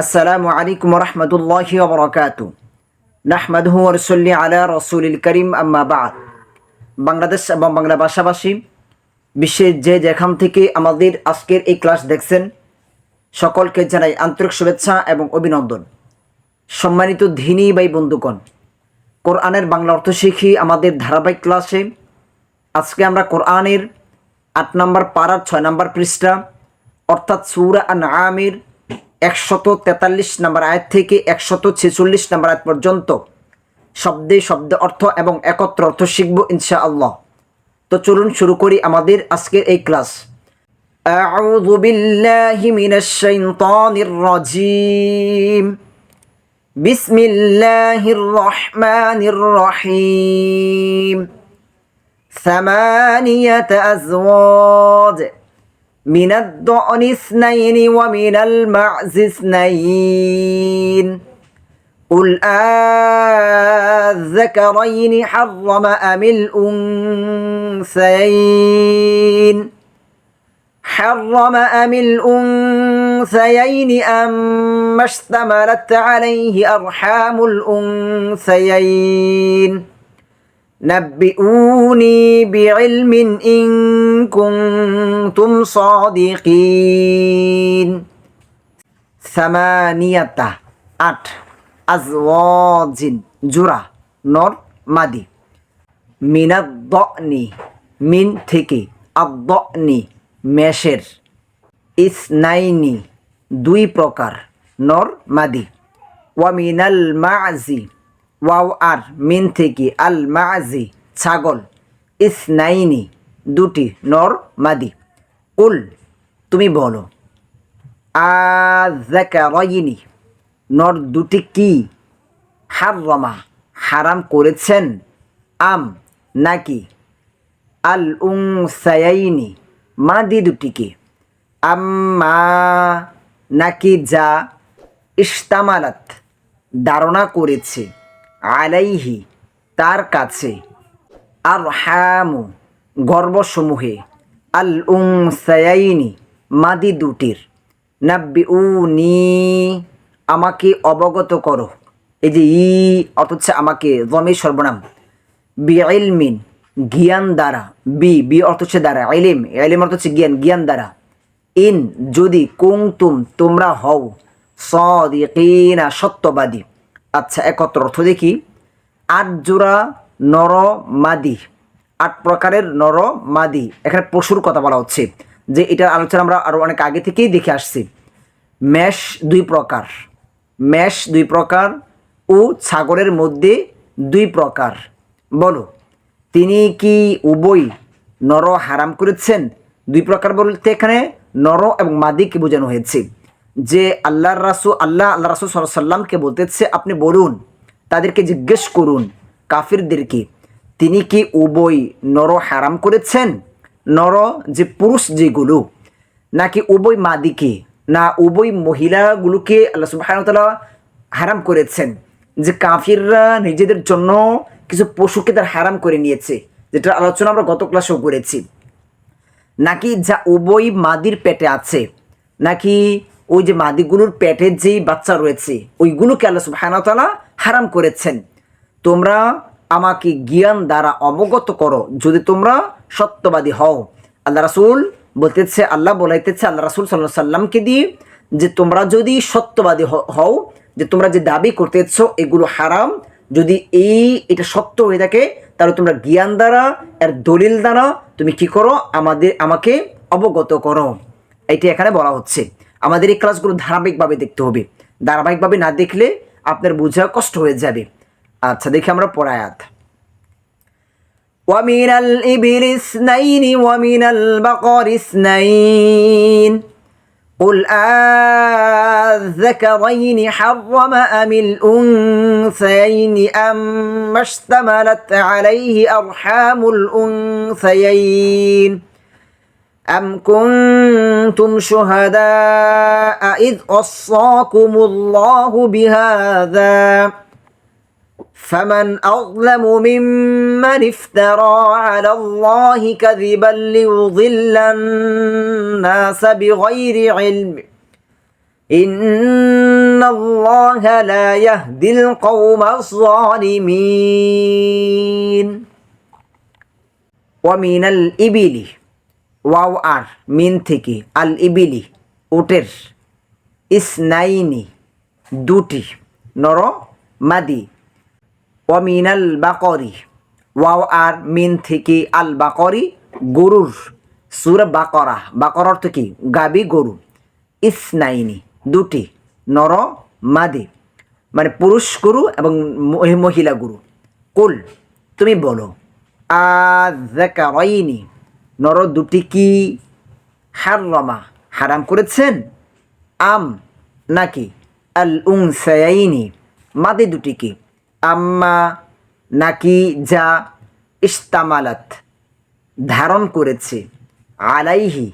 আসসালামু আলাইকুম রহমতুল্লাহি ওয়া বারাকাতু। নাহমাদুহু ওয়া নুসাল্লি আলা রাসূলিল কারীম, আম্মা বা'দ। বাংলাদেশ এবং বাংলা ভাষাভাষী বিশ্বের যে যেখান থেকে আমাদের আজকের এই ক্লাস দেখছেন, সকলকে জানাই আন্তরিক শুভেচ্ছা এবং অভিনন্দন। সম্মানিত দ্বীনী ভাই বন্ধুগণ, কোরআনের বাংলা অর্থ শিখি আমাদের ধারাবাহিক ক্লাসে আজকে আমরা কোরআনের ৮ নম্বর পারার ৬ নম্বর পৃষ্ঠা অর্থাৎ সূরা আনআমের ১৪৩ নম্বর আয়াত থেকে ১৪৬ নম্বর আয়াত পর্যন্ত শব্দে শব্দ অর্থ এবং একত্র অর্থ শিখব ইনশাআল্লাহ। তো চলুন শুরু করি আমাদের আজকের এই ক্লাস। আউযু বিল্লাহি মিনাশ শাইতানির রাজীম। বিসমিল্লাহির রহমানির রহিম। ثمانية أزواج من الضأن اثنين ومن المعز اثنين قل الذكرين حرم أم الأنثيين أم اشتملت عليه أرحام الأنثيين نبئوني بعلم إن كنتم صادقين। ثمانية ৮ আজওয়াজিন জোড়া নর মাদি। মিনাদ্দনি মিন থেকে, আদ্দনি মেষের, ইসনাইনি ২ প্রকার নর মাদি। ওয়া মিনাল মা'জি ওয়াও আর মিন থেকে, আল মা'জি ছাগল, ইসনাইনি ২টি নর মাদি। কুল তুমি বলো, আযাকারাইনি নর ২টি কি, হাররামা হারাম করেছেন, আম নাকি, আল উনসায়াইনি মাদি ২টিকে, আম্মা নাকি যা, ইশতামালাত ধারণা করেছে, আলাইহি তার কাছে, আরহামু গর্ভসমূহে, আল উনসায়াইনি মাদি ২টির, নাব্বিউনি আমাকে অবগত করো। এই যে ই অর্থ হচ্ছে আমাকে, যমির সর্বনাম। বিইলমিন জ্ঞান দ্বারা, বি অর্থ হচ্ছে দ্বারা, ইলম অর্থ হচ্ছে জ্ঞান, জ্ঞান দ্বারা। ইন যদি, কুনতুম তোমরা হও, সাদিকিনা সত্যবাদী। আচ্ছা, একত্র অর্থ দেখি। ৮ জোড়া নর মাদি, ৮ প্রকারের নর মাদি। এখানে পশুর কথা বলা হচ্ছে, যে এটার আলোচনা আমরা আরও অনেক আগে থেকেই দেখে আসছি। মেষ ২ প্রকার, মেষ ২ প্রকার ও ছাগলের মধ্যে ২ প্রকার। বলো, তিনি কি উভয় নর হারাম করেছেন? ২ প্রকার বলতে এখানে নর এবং মাদিকে বোঝানো হয়েছে। যে আল্লাহ রাসূল সাল্লাল্লাহু আলাইহি সাল্লামকে বলতেছে, আপনি বলুন, তাদেরকে জিজ্ঞেস করুন কাফিরদেরকে, তিনি কি উভয় নর হারাম করেছেন, নর যে পুরুষ যেগুলো, নাকি উভয় মাদিকে, না উভয় মহিলাগুলোকে আল্লাহ সুবহানাহু ওয়া তাআলা হারাম করেছেন। যে কাফিররা নিজেদের জন্য কিছু পশুকে তার হারাম করে নিয়েছে, যেটা আলোচনা আমরা গত ক্লাসেও করেছি। নাকি যা উভয় মাদির পেটে আছে, নাকি ওই যে মাদিগুলোর পেটে যেই বাচ্চা রয়েছে ওইগুলোকে আল্লাহ সুবহানাহু ওয়া তাআলা হারাম করেছেন। তোমরা আমাকে জ্ঞান দ্বারা অবগত করো যদি তোমরা সত্যবাদী হও। আল্লাহ রাসূল বলতেছে, আল্লাহ বলাইতেছে আল্লাহ রাসূল সাল্লাল্লাহু আলাইহি সাল্লামকে দিয়ে, যে তোমরা যদি সত্যবাদী হও, যে তোমরা যে দাবি করতেছ এগুলো হারাম, যদি এটা সত্য হয়ে থাকে, তাহলে তোমরা জ্ঞান দ্বারা, এর দলিল দ্বারা তুমি কি করো, আমাকে অবগত করো। এইটা এখানে বলা হচ্ছে। আমাদের এই ক্লাসগুলো ধারাবাহিকভাবে দেখতে হবে, ধারাবাহিকভাবে না দেখলে আপনার বোঝা কষ্ট হয়ে যাবে। আচ্ছা, দেখি আমরা পড়ায়াত। ومن الإبل اثنين ومن البقر اثنين قل الذكرين حرم أم الأنثيين أما اشتملت عليه أرحام الأنثيين أم كنتم شهداء إذ وصاكم الله بهذا فمن أظلم ممن افترى على الله كذبا ليضل الناس بغير علم إن ইন্নাল্লাহা লা ইয়াহদিল কওমাজ যালিমিন। ওয়া মিনাল ইবিলি, ওয়াও আর মিন থেকে, আল ইবিলি উটের, ইসনাইনি দুটি, নর মাদি। ওয়া মিনাল বাকরি, ওয়াও আর মিন থেকে, আল বাকরি গরুর, সূরা বাকরা, বাকরা অর্থ কি? গাবি গরু। ইসনাইনি দুটি, নর মাদি, মানে পুরুষ গরু এবং মহিলা গরু। কুল তুমি বলো, আযাকারাইনি নর দুটি কি, হাররামা হারাম করেছেন, আম নাকি, আল উনসায়াইনি মাদি দুটি কি, আম্মা নাকি যা, ইস্তামালাত ধারণ করেছে, আলাইহি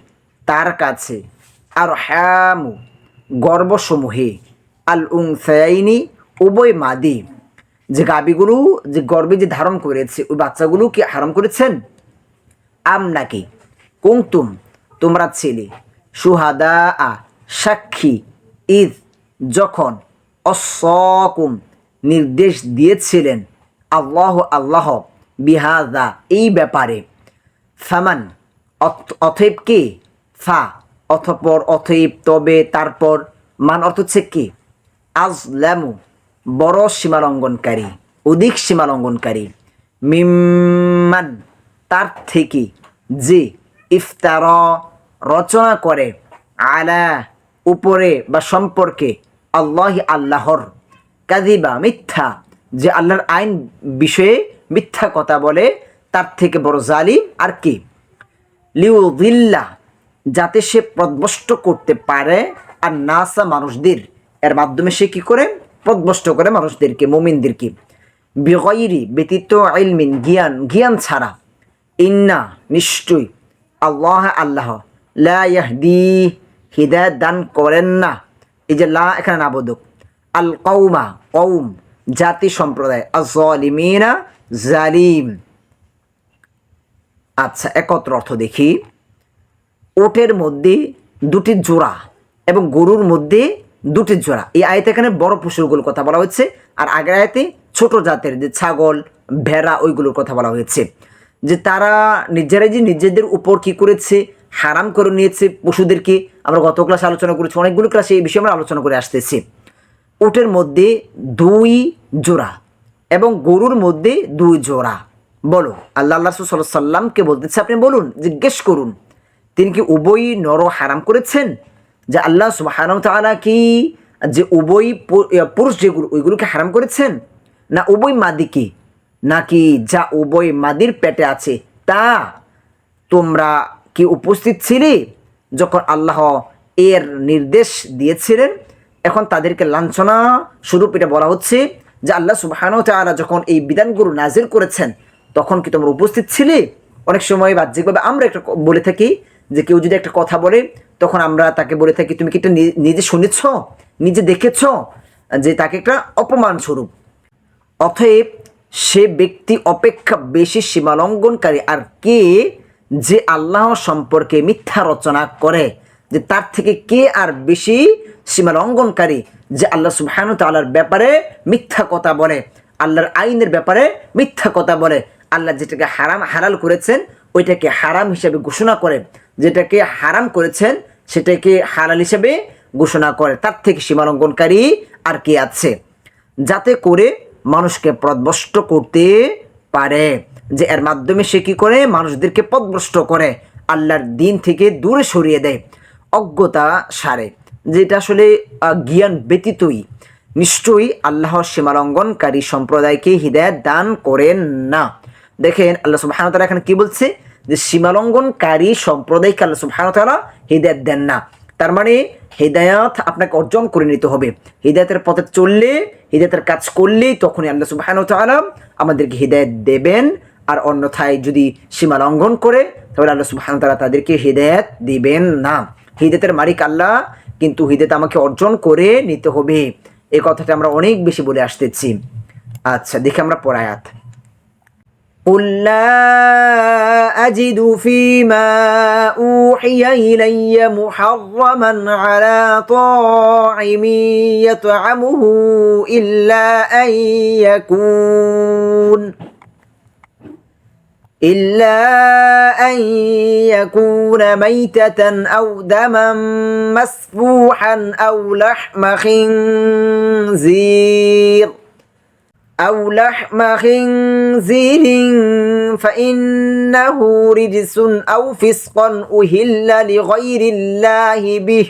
তার কাছে, আর হ্যামু গর্বসমূহে, আল উনসায়াইনি উভয় মাদি, যে গাবিগুলো যে গর্বে যে ধারণ করেছে ওই বাচ্চাগুলো কি হারাম করেছেন, আম নাকি, কুনতুম তোমরা ছিলে, সুহাদা সাক্ষী, ঈদ যখন, অসকুম নির্দেশ দিয়েছিলেন, আল্লাহ আল্লাহ, বিহাদা এই ব্যাপারে, ফামান অথৈব কে, ফা অথপর, অথৈব তবে, তারপর, মান অর্থ হচ্ছে কি, আজলামু বড় সীমালঙ্ঘনকারী, অধিক সীমালঙ্ঘনকারী, মিম্মান তার থেকে, যে, ইফতার রচনা করে, আলা উপরে বা সম্পর্কে, আল্লাহ আল্লাহর, কাযিবা মিথ্যা, যে আল্লাহর আইন বিষয়ে মিথ্যা কথা বলে, তার থেকে বড় জালিম আর কি। লিউযিল্লা যাতে সে পথভ্রষ্ট করতে পারে, আর নাসা মানুষদের, এর মাধ্যমে সে কি করে? পথভ্রষ্ট করে মানুষদেরকে, মুমিনদেরকে, বিগাইরি ব্যতীত, ইলমিন জ্ঞান, জ্ঞান ছাড়া, ইন্না নিশ্চয়ই, আল্লাহ আল্লাহ, লা ইয়াহদি হিদায়াত দান করেন না, এই যে লা এখানে নাবোধক, আল কওমা কওম জাতি সম্প্রদায়, আয-যালিমিনা জালিম। আচ্ছা একত্র অর্থ দেখি। ওটের মধ্যে দুটি জোড়া এবং গরুর মধ্যে দুটি জোড়া, এই আয়াতে এখানে বড় পশুগুলোর কথা বলা হয়েছে, আর আগের আয়াতে ছোট জাতের যে ছাগল ভেড়া ওইগুলোর কথা বলা হয়েছে, যে তারা নিজেরাই যে নিজেদের উপর কি করেছে, হারাম করে নিয়েছে পশুদেরকে। আমরা গত ক্লাসে আলোচনা করেছি, অনেকগুলো ক্লাসে এই বিষয়ে আমরা আলোচনা করে আসতেছি। উটের মধ্যে দুই জোড়া এবং গরুর মধ্যে দুই জোড়া, বলো আল্লাহ রাসূল সাল্লাল্লাহু আলাইহি সাল্লামকে বলতেছে, আপনি বলুন, জিজ্ঞেস করুন, তিনি কি উভয় নর হারাম করেছেন? যে আল্লাহ সুবহানাহু ওয়া তাআলা কি যে উভয় পুরুষ যেগুলো ওইগুলোকে হারাম করেছেন, না উভয় মাদিকে, নাকি যা উভয় মাদির পেটে আছে তা? তোমরা কি উপস্থিত ছিলে যখন আল্লাহ এর নির্দেশ দিয়েছিলেন? এখন তাদেরকে লাঞ্ছনা স্বরূপ এটা বলা হচ্ছে যে আল্লাহ সুবহানাহু ওয়া তাআলা যখন এই বিধানগুলো নাজিল করেছেন তখন কি তোমরা উপস্থিত ছিলে? অনেক সময় বাহ্যিকভাবে আমরা একটা বলে থাকি যে কেউ যদি একটা কথা বলে তখন আমরা তাকে বলে থাকি, তুমি কি এটা নিজে শুনেছ, নিজে দেখেছ, যে তাকে একটা অপমান স্বরূপ। অতএব সে ব্যক্তি অপেক্ষা বেশি সীমালঙ্ঘনকারী আর কে, যে আল্লাহ সম্পর্কে মিথ্যা রচনা করে, যে তার থেকে কে আর বেশি সীমালঙ্ঘনকারী, যে আল্লাহ সুবহানাহু ওয়া তাআলার ব্যাপারে মিথ্যা কথা বলে, আল্লাহর আইনের ব্যাপারে মিথ্যা কথা বলে, আল্লাহ যেটাকে হারাম হালাল করেছেন ওইটাকে হারাম হিসেবে ঘোষণা করে, যেটাকে হারাম করেছেন সেটাকে হালাল হিসেবে ঘোষণা করে, তার থেকে সীমালঙ্ঘনকারী আর কে আছে? যাতে করে মানুষকে পথভ্রষ্ট করতে পারে, যে এর মাধ্যমে সে কি করে? মানুষদেরকে পথভ্রষ্ট করে, আল্লাহর দিন থেকে দূরে সরিয়ে দেয়, অজ্ঞতা সারে, যেটা আসলে জ্ঞান ব্যতীতই। নিশ্চয়ই আল্লাহ সীমালঙ্ঘনকারী সম্প্রদায়কে হিদায়াত দান করেন না। দেখেন আল্লাহ সুবহানাহু ওয়া তাআলা এখানে কি বলছে, যে সীমালঙ্ঘনকারী সম্প্রদায়কে আল্লাহ সুবহানাহু ওয়া তাআলা হিদায়াত দেন না। তার মানে হিদায়াত আপনাকে অর্জন করে নিতে হবে, হিদায়াতের পথে চললে, হিদায়াতের কাজ করলেই তখনই আল্লাহ সুবহানাহু ওয়া তাআলা আমাদেরকে হিদায়াত দেবেন। আর অন্যথায় যদি সীমা লঙ্ঘন করে তাহলে আল্লাহ সুবহানাহু ওয়া তাআলা তাদেরকে হিদায়াত দিবেন না। হিদায়াতের মালিক আল্লাহ, কিন্তু হিদায়াত আমাকে অর্জন করে নিতে হবে, এই কথাটা আমরা অনেক বেশি বলে আসতেছি। আচ্ছা দেখি আমরা পরের আয়াত। قل لا أجد فيما أوحي إلي محرما على طاعم يطعمه إلا أن يكون ميتة أو دما مسفوحا أو لحم خنزير فإنه رجس أو فسقا أهل لغير الله به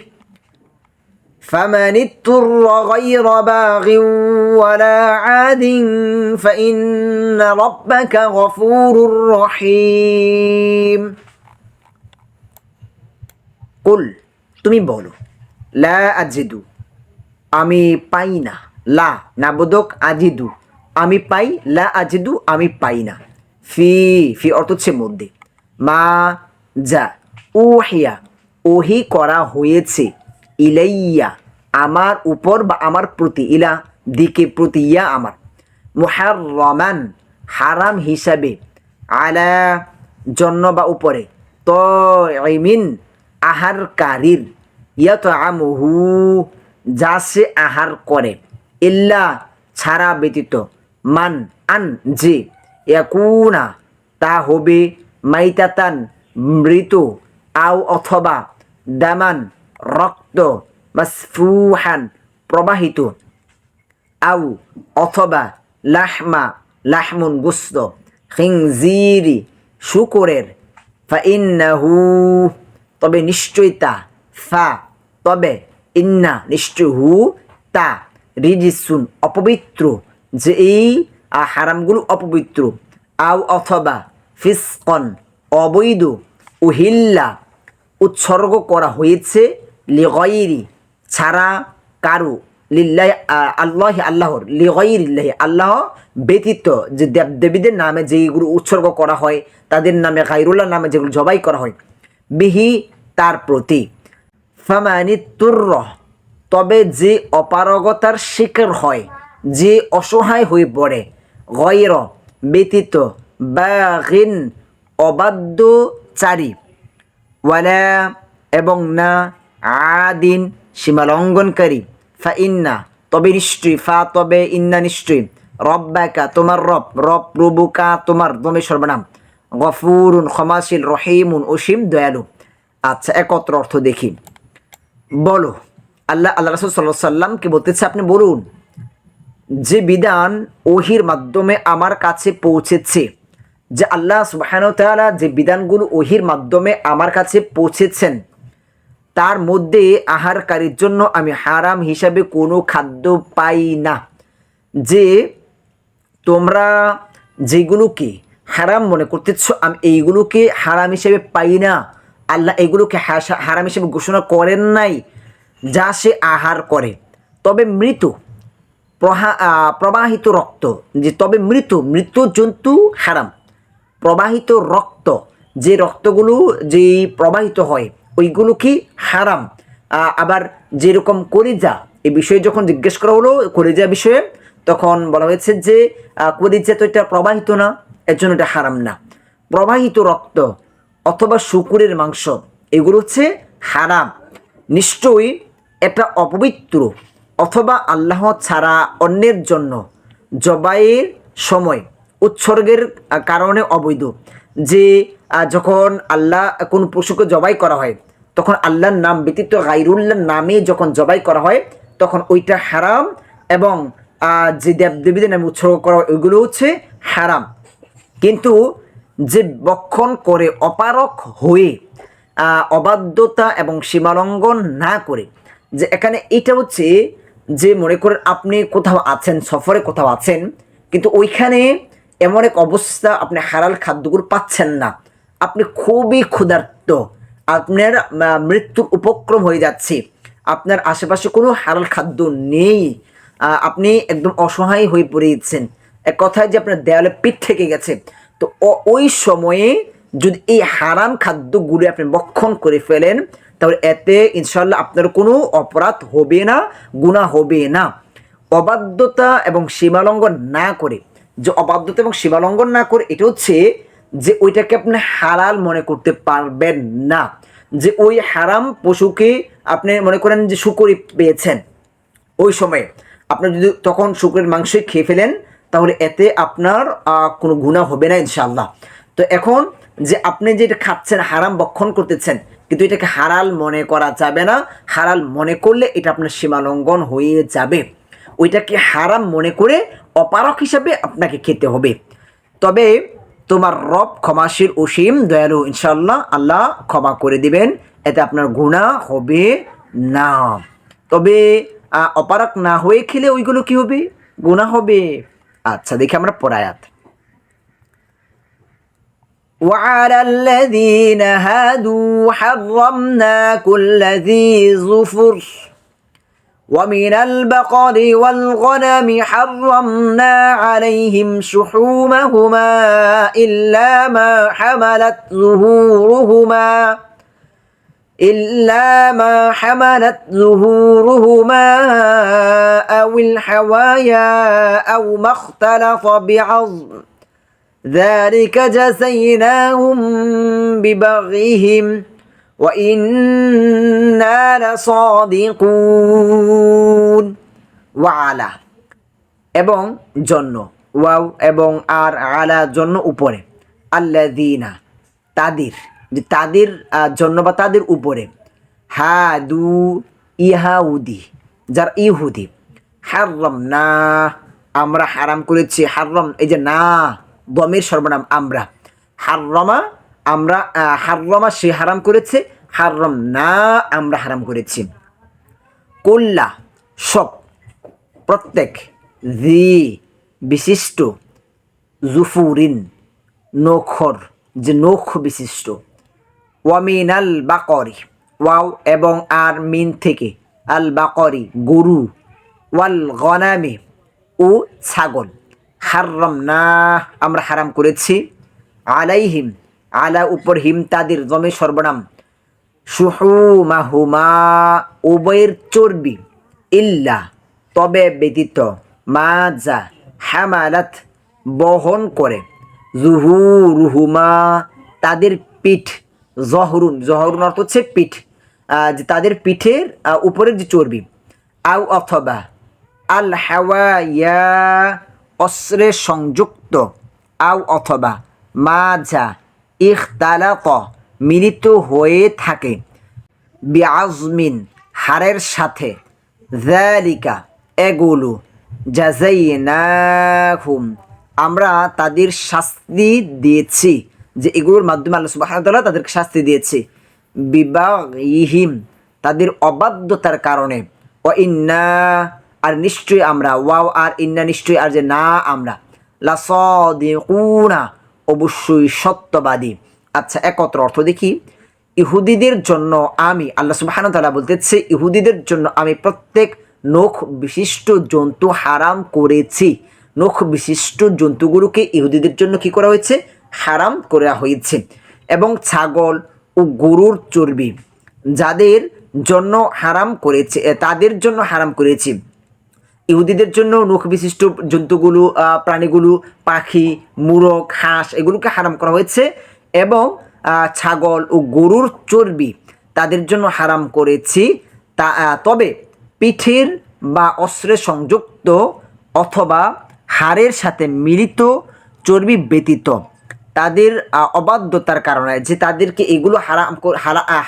فمن اضطر غير باغ ولا عاد فإن ربك غفور رحيم قل তুমি বলো লা আজিদু আমি পাই না লা নাবোধক আজিদু আমি পাই লা আজিদু আমি পাই না ফি অর্থ হচ্ছে মধ্যে মা যা উহিয়া ওহি করা হয়েছে ইলাইয়া আমার উপর বা আমার প্রতি ইলা দিকে প্রতি ইয়া আমার মুহাররামান হারাম হিসাবে আলা জন্য বা উপরে তাইমিন আহারকারীর ইয়াতআমুহু যা সে আহার করে ইল্লা ছাড়া ব্যতীত মান আন যে ইয়াকুনা তা হবে মাইতাতান মৃত আও অথবা দামান রক্ত মাসফুহান প্রবাহিত আও অথবা লাহমুন গোস্ত খিনজিরি শুকরের ফাইন্নাহু তবে নিশ্চয় তা তবে ইন্না নিশ্চয় হু তা রিজিসুন অপবিত্র যে এই হারামগুলো অপবিত্র আও অথবা ফিসকন অবৈধ উহিল্লা উৎসর্গ করা হয়েছে লিগাইরি ছাড়া কারু লিল্লাহি আল্লাহর লিগাইরিল্লাহি আল্লাহ ব্যতীত যে দেবদেবীদের নামে যেগুলো উৎসর্গ করা হয় তাদের নামে গায়রুল্লাহ নামে যেগুলো জবাই করা হয় বিহি তার প্রতি ফামানিতুর্র তবে যে অপারগতার শিকার হয় যে অসহায় হয়ে পড়ে গয়র ব্যতীত বাগিন অবাধ্যচারী ওয়ালা এবং না আদিন সীমালঙ্ঘনকারী ফাইন্না তবে নিশ্চয়ই তবে ইন্না নিশ্চয়ই রব্বাকা তোমার রব প্রভুকা তোমার দমে সর্বনাম গফুরুন ক্ষমাশীল রহিমুন অসীম দয়ালু। আচ্ছা একত্র অর্থ দেখি। বলো আল্লাহ রাসূল সাল্লাল্লাহু আলাইহি সাল্লামকে বলতেছে আপনি বলুন যে বিধান ওহির মাধ্যমে আমার কাছে পৌঁছেছে, যে আল্লাহ সুবহানাহু ওয়া তাআলা যে বিধানগুলো ওহির মাধ্যমে আমার কাছে পৌঁছেছেন তার মধ্যে আহারকারীর জন্য আমি হারাম হিসাবে কোনো খাদ্য পাই না। যে তোমরা যেগুলোকে হারাম মনে করতেছ আমি এইগুলোকে হারাম হিসেবে পাই না, আল্লাহ এগুলোকে হারাম হিসেবে ঘোষণা করেন নাই যা সে আহার করে। তবে প্রবাহিত রক্ত যে তবে মৃত জন্তু হারাম। প্রবাহিত রক্ত যে রক্তগুলো যে প্রবাহিত হয় ওইগুলো কি হারাম। আবার যেরকম কলিজা এই বিষয়ে যখন জিজ্ঞেস করা হলো কলিজা বিষয়ে তখন বলা হয়েছে যে কলিজা তো এটা প্রবাহিত না, এর জন্য এটা হারাম না। প্রবাহিত রক্ত অথবা শুকুরের মাংস এগুলো হচ্ছে হারাম। নিশ্চয়ই এটা অপবিত্র অথবা আল্লাহ ছাড়া অন্যের জন্য জবাইয়ের সময় উৎসর্গের কারণে অবৈধ। যে যখন আল্লাহ কোন পশুকে জবাই করা হয় তখন আল্লাহর নাম ব্যতীত গায়রুল্লাহর নামে যখন জবাই করা হয় তখন ওইটা হারাম, এবং যে দেবদেবীদের নামে উৎসর্গ করা হয় ওইগুলো হচ্ছে হারাম। কিন্তু যে বক্ষণ করে অপারক হয়ে অবাধ্যতা এবং সীমালঙ্ঘন না করে, যে এখানে এটা হচ্ছে যে মনে করেন আপনি কোথাও আছেন, সফরে কোথাও আছেন, কিন্তু ওইখানে এমন এক অবস্থা আপনি হালাল খাদ্যগুলো পাচ্ছেন না, আপনি খুবই ক্ষুধার্ত, আপনার মৃত্যুর উপক্রম হয়ে যাচ্ছে, আপনার আশেপাশে কোনো হালাল খাদ্য নেই, আপনি একদম অসহায় হয়ে পড়েছেন, এক কথায় যে আপনার দেয়ালে পিঠ থেকে গেছে। তো ওই সময়ে যদি এই হারাম খাদ্যগুলো আপনি ভক্ষণ করে ফেলেন তাহলে এতে ইনশাল্লাহ আপনার কোনো অপরাধ হবে না, গুনাহ হবে না। অবাধ্যতা এবং সীমালঙ্ঘন না করে যে অবাধ্যতা এবং সীমালঙ্ঘন না করে, এটা হচ্ছে যে ওইটাকে আপনি হালাল মনে করতে পারবেন না। যে ওই হারাম পশুকে আপনি মনে করেন যে শুকরি পেয়েছেন, ওই সময়ে আপনি যদি তখন শুকরের মাংসই খেয়ে ফেলেন, তাহলে এতে আপনার কোনো গুনাহ হবে না ইনশাআল্লাহ। তো এখন যে আপনি যেটা খাচ্ছেন, হারাম ভক্ষণ করতেছেন, কিন্তু এটাকে হালাল মনে করা যাবে না। হালাল মনে করলে এটা আপনার সীমালঙ্ঘন হয়ে যাবে। ওইটাকে হারাম মনে করে অপারক হিসাবে আপনাকে খেতে হবে। তবে তোমার রব ক্ষমাশীল অসীম দয়ালু, ইনশাআল্লাহ আল্লাহ ক্ষমা করে দিবেন, এতে আপনার গুনাহ হবে না। তবে অপারক না হয়ে খেলে ওইগুলো কি হবে? গুনাহ হবে। আচ্ছা, দেখি আমরা পরায়াত। وعلى الذين هادوا حرمنا كل ذي ظفر ومن البقر والغنم حرمنا عليهم شحومهما إلا ما حملت ظهورهما أو الحوايا أو ما اختلط بعظم ذلك جزيناهم ببغيهم وإنا لصادقون। وعلى এবং জন্য, ওয়াও এবং আর আলা জন্য উপরে, আল্লাযীনা তাদের, যে তাদের জন্য বা তাদের উপরে, হাদু ইহাউদি যার ইহুদি, হাররামনা আমরা হারাম করেছি, হাররাম এই যে না দমের সর্বনাম আমরা, হাররামা আমরা হাররামা সে হারাম করেছে, হাররাম না আমরা হারাম করেছি, কুল্লা সব প্রত্যেক, জি বিশিষ্ট, জুফুরিন নখর যে নখ বিশিষ্ট, ওয়ামিনাল বাকরি ওয়াও এবং আর মিন থেকে, আল বাকরি গরু, ওয়াল গনামি ও ছাগল, হাররাম না আমরা হারাম করেছি, আলাইহিম আলা উপর হিম তাদের জমে সর্বনাম, শুহুমাহুমা উভয়ের চর্বি, ইল্লা তবে ব্যতীত, মা যা হামালাত বহন করে, জুহুরুহুমা তাদের পিঠ, জহরুন জহরুন অর্থ হচ্ছে পিঠ, যে তাদের পিঠের উপরের যে চর্বি, আও অথবা, আল হাওয়াইয়া অস্ত্রে সংযুক্ত, আও অথবা, মা যা ইখতালাত মিলিত হয়ে থাকে, বিআজমিন হাড়ের সাথে, যালিকা এগুলো, জাযাইনাহুম আমরা তাদের শাস্তি দিয়েছি, যে এগুলোর মাধ্যমে আল্লাহ সুবহানাহু ওয়া তাআলা তাদেরকে শাস্তি দিয়েছে, বিবাগহিম তাদের অবাধ্যতার কারণে, ওয়া ইন্না আর নিশ্চয়ই আমরা, ওয়াও আর ইন্না নিশ্চয়ই আর যে না আমরা, লাসাদিকুনা অবশ্যই সত্যবাদী। আচ্ছা, একত্র অর্থ দেখি। ইহুদিদের জন্য আমি, আল্লাহ সুবহানাহু ওয়া তাআলা বলতেছে, ইহুদিদের জন্য আমি প্রত্যেক নখ বিশিষ্ট জন্তু হারাম করেছি। নখ বিশিষ্ট জন্তুগুলোকে ইহুদিদের জন্য কি করা হয়েছে? হারাম করা হয়েছে। এবং ছাগল ও গরুর চর্বি যাদের জন্য হারাম করেছে, তাদের জন্য হারাম করেছি। ইহুদিদের জন্য নখ বিশিষ্ট জন্তুগুলো, প্রাণীগুলো, পাখি, মুরগ, হাঁস এগুলোকে হারাম করা হয়েছে। এবং ছাগল ও গরুর চর্বি তাদের জন্য হারাম করেছি, তবে পিঠের বা অস্ত্রে সংযুক্ত অথবা হাড়ের সাথে মিলিত চর্বি ব্যতীত তাদের অবাধ্যতার কারণে, যে তাদেরকে এগুলো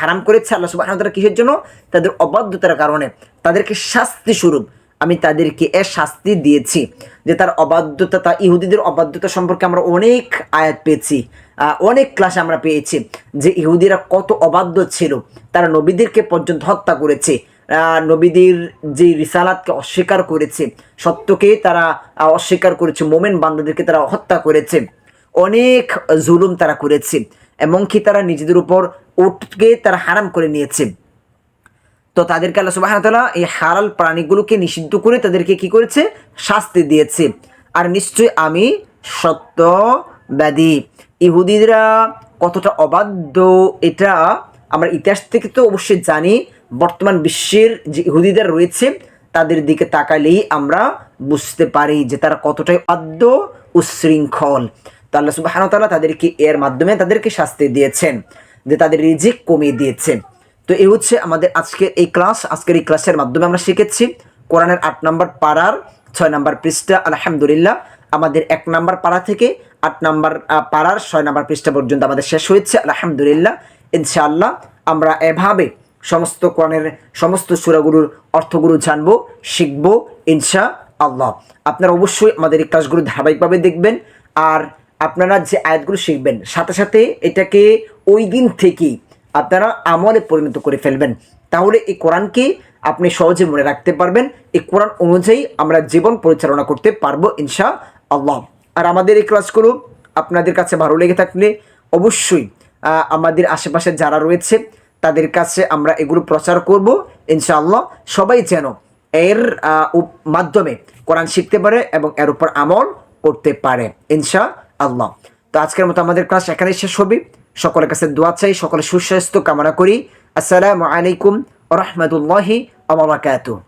হারাম করেছে আল্লাহ সুবহানাহু ওয়া তাআলা কিসের জন্য? তাদের অবাধ্যতার কারণে তাদেরকে শাস্তি স্বরূপ আমি তাদেরকে শাস্তি দিয়েছি। যে তার অবাধ্যতা, ইহুদিদের অবাধ্যতা সম্পর্কে আমরা অনেক আয়াত পেয়েছি, অনেক ক্লাসে আমরা পেয়েছি যে ইহুদিরা কত অবাধ্য ছিল। তারা নবীদেরকে পর্যন্ত হত্যা করেছে, নবীদের যে রিসালাতকে অস্বীকার করেছে, সত্যকে তারা অস্বীকার করেছে, মোমেন বান্দাদেরকে তারা হত্যা করেছে, অনেক জুলুম তারা করেছে, এমনকি তারা নিজেদের উপর উটকে তারা হারাম করে নিয়েছে। তো তাদেরকে আল্লাহ সুবহানাহু ওয়া তাআলা এই হালাল প্রাণীগুলোকে নিষিদ্ধ করে তাদেরকে কি করেছে? শাস্তি দিয়েছে। আর নিশ্চয়ই আমি সত্যবাদী। ইহুদিরা কতটা অবাধ্য এটা আমরা ইতিহাস থেকে তো অবশ্যই জানি। বর্তমান বিশ্বের যে ইহুদিদের রয়েছে তাদের দিকে তাকালেই আমরা বুঝতে পারি যে তারা কতটাই অবাধ্য ও উচ্ছৃঙ্খল। তো আল্লাহ সুবহানাহু ওয়া তাআলা তাদেরকে এর মাধ্যমে তাদেরকে শাস্তি দিয়েছেন, যে তাদের রিজিক কমিয়ে দিয়েছেন। তো এই হচ্ছে আমাদের আজকের এই ক্লাস। আজকের এই ক্লাসের মাধ্যমে আমরা শিখেছি কোরআনের 8 নম্বর পারার 6 নম্বর পৃষ্ঠা। আলহামদুলিল্লাহ আমাদের 1 নম্বর পারা থেকে 8 নম্বর পারার 6 নম্বর পৃষ্ঠা পর্যন্ত আমাদের শেষ হয়েছে। আলহামদুলিল্লাহ ইনশাআল্লাহ আমরা এভাবে সমস্ত কোরআনের সমস্ত সূরাগুলোর অর্থগুলো জানবো, শিখবো ইনশাআল্লাহ। আপনারা অবশ্যই আমাদের এই ক্লাসগুলো ধারাবাহিকভাবে দেখবেন, আর আপনারা যে আয়াতগুলো শিখবেন সাথে সাথে এটাকে ওই দিন থেকেই আপনারা আমলে পরিণত করে ফেলবেন। তাহলে এই কোরআনকে আপনি সহজে মনে রাখতে পারবেন। এই কোরআন অনুযায়ী আমরা জীবন পরিচালনা করতে পারবো ইনশাআল্লাহ। আর আমাদের এই ক্লাসগুলো আপনাদের কাছে ভালো লেগে থাকলে অবশ্যই আমাদের আশেপাশে যারা রয়েছে তাদের কাছে আমরা এগুলো প্রচার করব ইনশাআল্লাহ। সবাই যেন এর মাধ্যমে কোরআন শিখতে পারে এবং এর উপর আমল করতে পারে ইনশাআল্লাহ। তো আজকের মতো আমাদের ক্লাস এখানেই শেষ হবে। সকলের কাছে দোয়া চাই, সকলের সুস্বাস্থ্য কামনা করি। আসসালামু আলাইকুম ওয়া রাহমাতুল্লাহি ওয়া বারাকাতুহু।